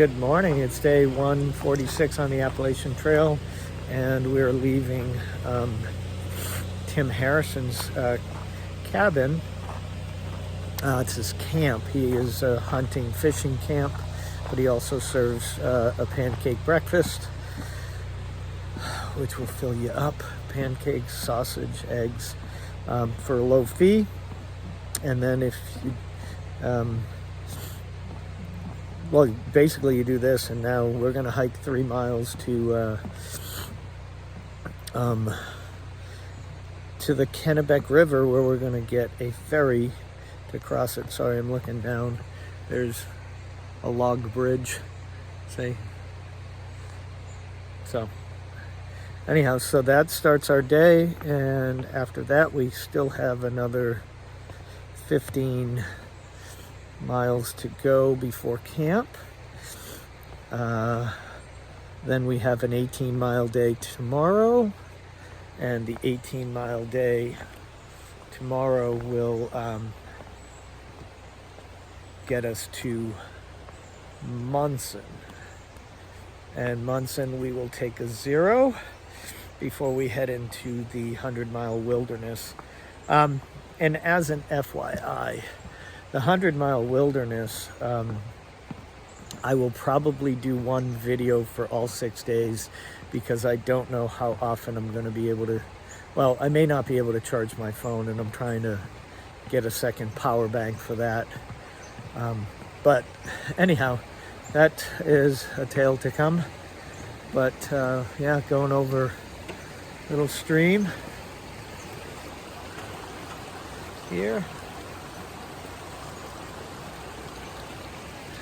Good morning. It's day 146 on the Appalachian Trail, and we're leaving Tim Harrison's cabin. It's his camp. He is a hunting, fishing camp, but he also serves a pancake breakfast, which will fill you up. Pancakes, sausage, eggs, for a low fee. And then if you well, basically you do this, and now we're going to hike 3 miles to the Kennebec River, where we're going to get a ferry to cross it. Sorry, I'm looking down. There's a log bridge. See? So, anyhow, so that starts our day, and after that we still have another 15 miles to go before camp. Then we have an 18-mile day tomorrow, and the 18-mile day tomorrow will get us to Munson. And Munson we will take a 0 before we head into the 100-mile wilderness. And as an FYI, the 100-mile wilderness, I will probably do one video for all 6 days, because I don't know how often I'm going to be able to, well, I may not be able to charge my phone, and I'm trying to get a second power bank for that. But anyhow, that is a tale to come. But yeah, going over a little stream here.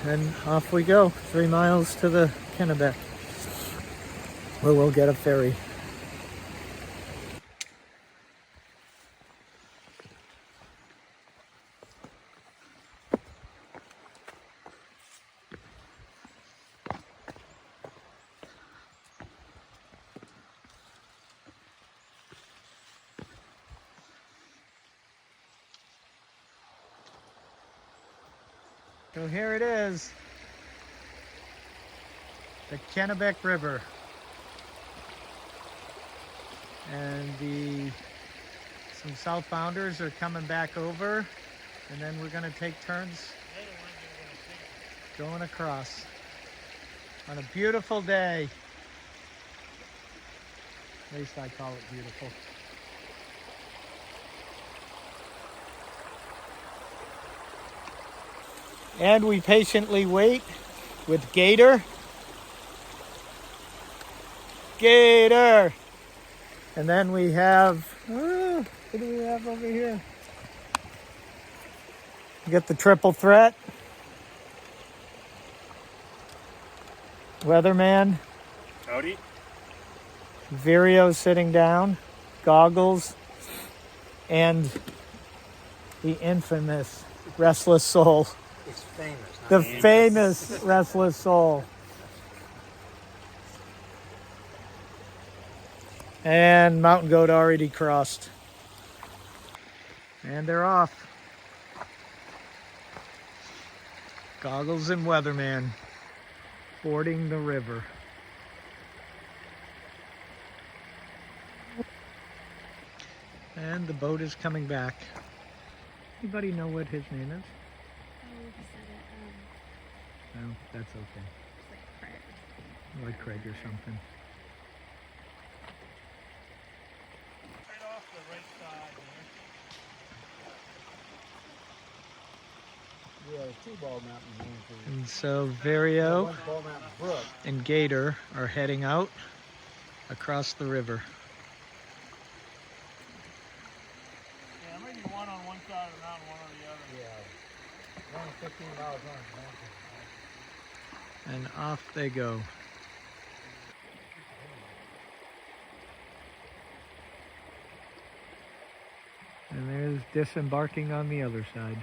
And off we go, 3 miles to the Kennebec, where we'll get a ferry. So here it is, the Kennebec River, and some southbounders are coming back over, and then we're going to take turns going across on a beautiful day. At least I call it beautiful. And we patiently wait with Gator. Gator! And then we have, what do we have over here? We got the triple threat. Weatherman. Howdy. Vireo sitting down. Goggles. And the infamous Restless Soul. It's famous. The famous Restless Soul. And Mountain Goat already crossed. And they're off. Goggles and Weatherman fording the river. And the boat is coming back. Anybody know what his name is? No, that's okay. Like Craig or something. Right off the right side there. Yeah, 2 Ball Mountain. And so Vireo and Gator are heading out across the river. Yeah, maybe one on one side of the mountain, one on the other. Yeah. Only 15 miles on. And off they go. And there's disembarking on the other side.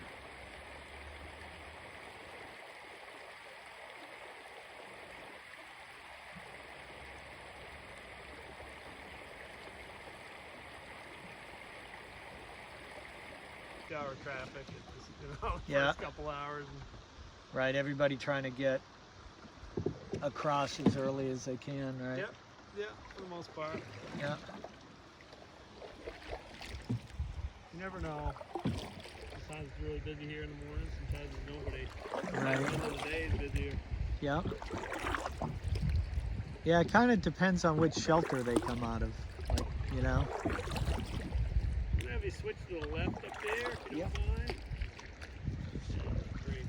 Hour traffic, it's, Yeah. first couple hours. Right, everybody trying to get across as early as they can, right? Yep. Yeah, for the most part. Yeah. You never know. Sometimes it's really busy here in the morning. Sometimes there's nobody. Right. The end of the day is busier. Yeah. Yeah, it kind of depends on which shelter they come out of, like, you know. I'm gonna have you switch to the left up there, if you don't mind. Yeah, great.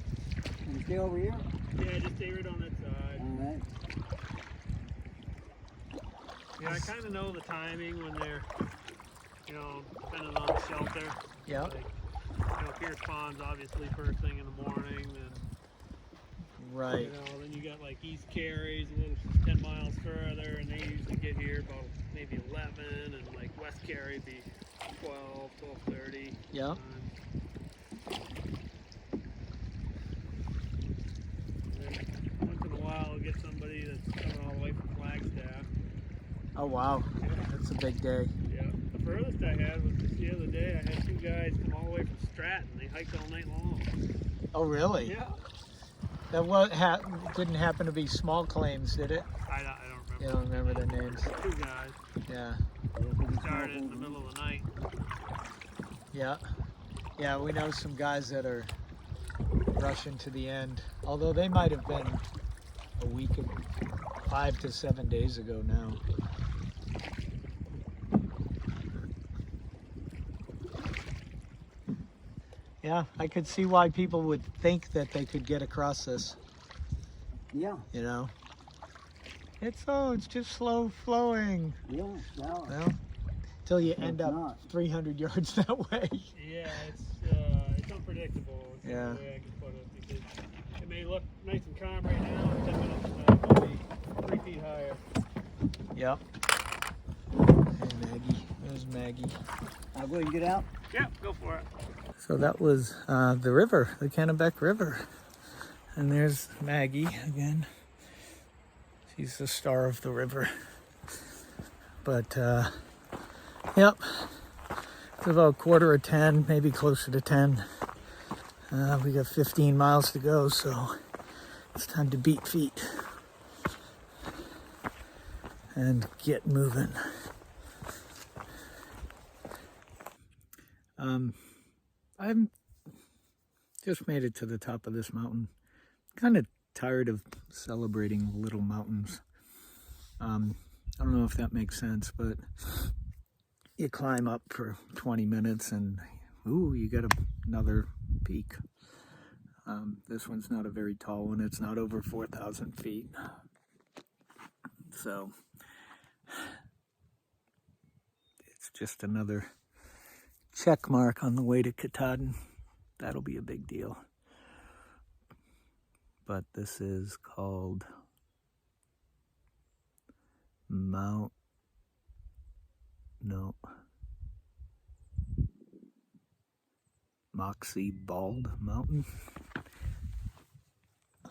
Can you stay over here? Yeah, just stay right on that side. All right. Yeah, I kind of know the timing when they're, you know, depending on the shelter. Yeah. Like, you know, Pierce Pond's obviously first thing in the morning, then, Right. you know, then you got like East Carey's a little 10 miles further, and they usually get here about maybe 11, and like West Carey be 12, 12:30. Yeah. Once in a while, I'll get somebody that's coming all the way from Flagstaff. Oh, wow. Yeah. That's a big day. Yeah. The furthest I had was just the other day. I had two guys come all the way from Stratton. They hiked all night long. Oh, really? Yeah. That didn't happen to be small claims, did it? I don't remember. You don't remember their names? Two guys. Yeah. Started in the middle of the night. Yeah. Yeah, we know some guys that are rushing to the end. Although they might have been a week, 5 to 7 days ago now. Yeah, I could see why people would think that they could get across this, Yeah. you know. It's just slow flowing. Yeah. No. Well, till you end It's up not. 300 yards that way. Yeah, it's unpredictable. It's Yeah. the way I can put it, because it may look nice and calm right now, and 10 minutes from now it will be 3 feet higher. Yep. Hey, Maggie. There's Maggie. I'll go ahead and get out. Yeah, go for it. So that was the river, the Kennebec River. And there's Maggie again. She's the star of the river. But, yep. It's about 9:45, maybe closer to 10. We got 15 miles to go, so it's time to beat feet and get moving. I'm just made it to the top of this mountain. Kind of tired of celebrating little mountains. I don't know if that makes sense, but you climb up for 20 minutes and ooh, you get another peak. This one's not a very tall one. It's not over 4,000 feet. So it's just another check mark on the way to Katahdin. That'll be a big deal. But this is called Moxie Bald Mountain.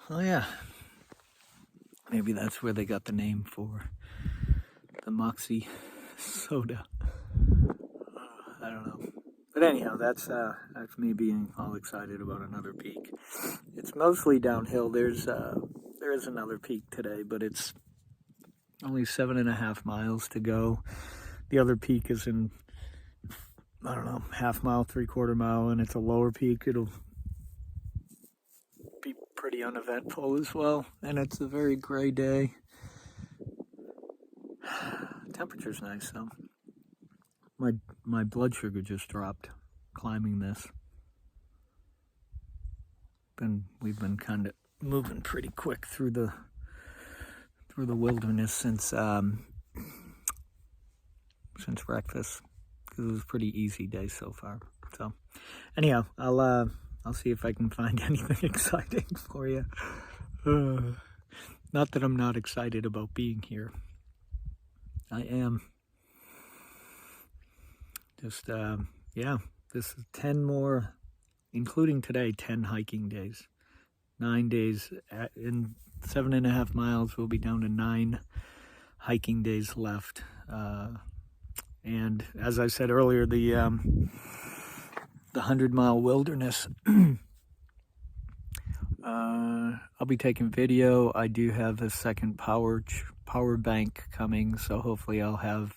Oh yeah. Maybe that's where they got the name for the Moxie soda. I don't know. But anyhow, that's me being all excited about another peak. It's mostly downhill. There is another peak today, but it's only 7.5 miles to go. The other peak is in, I don't know, half mile, 3/4 mile, and it's a lower peak. It'll be pretty uneventful as well, and it's a very gray day. Temperature's nice though. My blood sugar just dropped climbing this. We've been kind of moving pretty quick through the wilderness since breakfast, because it was a pretty easy day so far. So anyhow, I'll see if I can find anything exciting for you. Not that I'm not excited about being here. I am. Just, yeah, this is 10 more, including today, 10 hiking days. 9 days, in 7.5 miles, we'll be down to 9 hiking days left. And as I said earlier, the 100-mile wilderness I'll be taking video. I do have a second power bank coming, so hopefully I'll have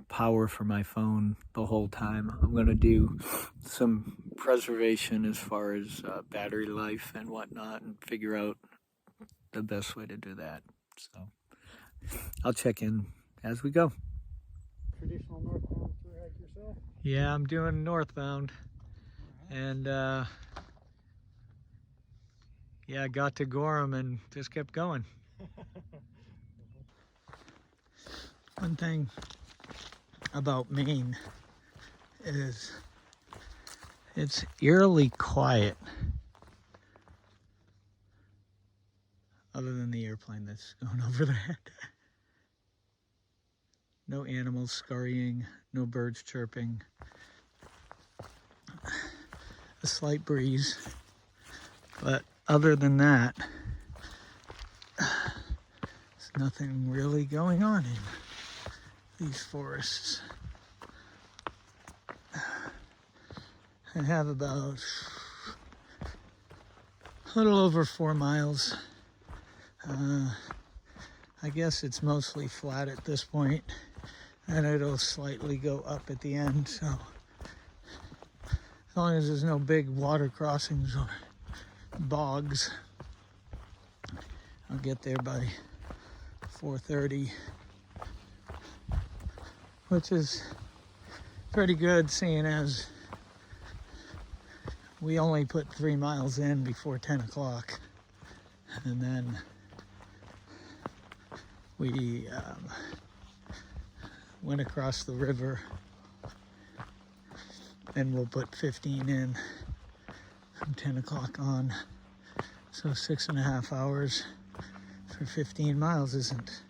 power for my phone the whole time. I'm going to do some preservation as far as battery life and whatnot, and figure out the best way to do that. So I'll check in as we go. Traditional northbound through hike yourself? Yeah, I'm doing northbound. And yeah, I got to Gorham and just kept going. One thing about Maine is it's eerily quiet, other than the airplane that's going over there. No animals scurrying, no birds chirping, a slight breeze, but other than that, there's nothing really going on in these forests. I have about a little over 4 miles. I guess it's mostly flat at this point, and it'll slightly go up at the end, so as long as there's no big water crossings or bogs, I'll get there by 4:30, which is pretty good, seeing as we only put 3 miles in before 10 o'clock, and then we went across the river, and we'll put 15 in from 10 o'clock on. So 6.5 hours for 15 miles isn't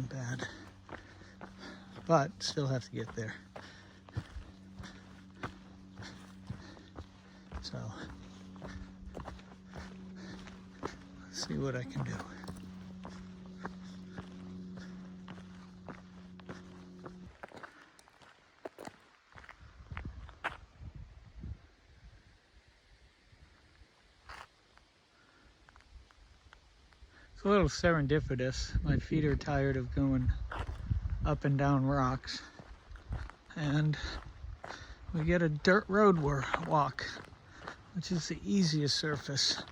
bad, but still have to get there. So let's see what I can do. It's a little serendipitous. My feet are tired of going up and down rocks, and we get a dirt road walk, which is the easiest surface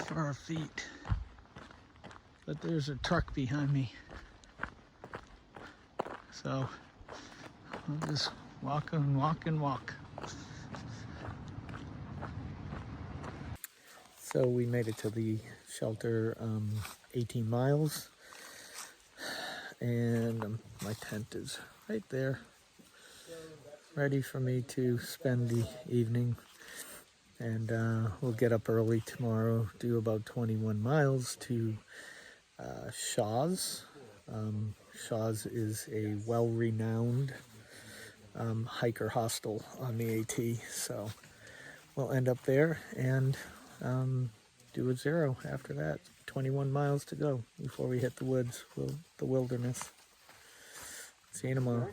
for our feet. But there's a truck behind me, so I'll just walk and walk and walk. So we made it to the shelter, 18 miles, and my tent is right there, ready for me to spend the evening. And we'll get up early tomorrow, do about 21 miles to Shaw's. Shaw's is a well-renowned hiker hostel on the AT, so we'll end up there and do a 0 after that. 21 miles to go before we hit the woods, the wilderness. See you tomorrow.